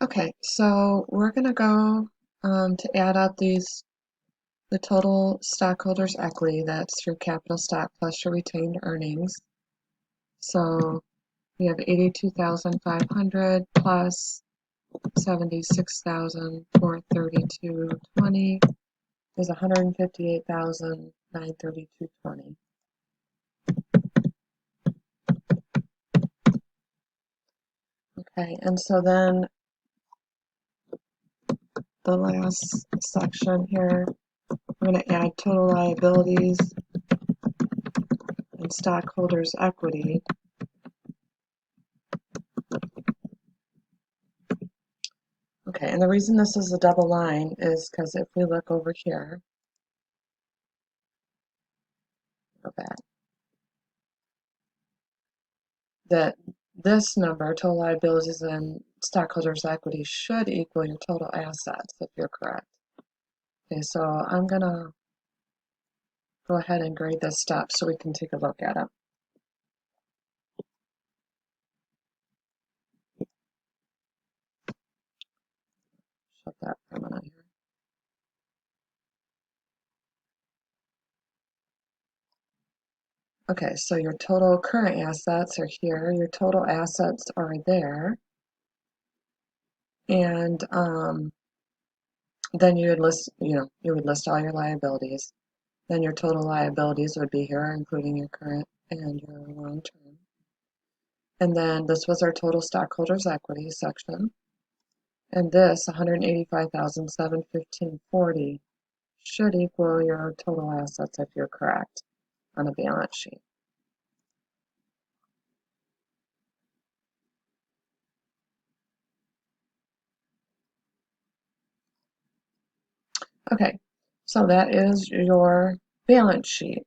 Okay, so we're going to go to add up the total stockholders' equity that's through capital stock plus your retained earnings. So we have 82,500 plus 76,432.20 is 158,932.20. Okay, and so then the last section here, we're going to add total liabilities and stockholders' equity. Okay, and the reason this is a double line is because if we look over here, go back, that this number, total liabilities and stockholders' equity, should equal your total assets if you're correct. Okay, so I'm going to go ahead and grade this step so we can take a look at it. Shut that for a minute here. Okay, so your total current assets are here, your total assets are there, and then you would list, you would list all your liabilities. Then your total liabilities would be here, including your current and your long-term. And then this was our total stockholders' equity section. And this, 185,715.40, should equal your total assets if you're correct on a balance sheet. Okay, so that is your balance sheet.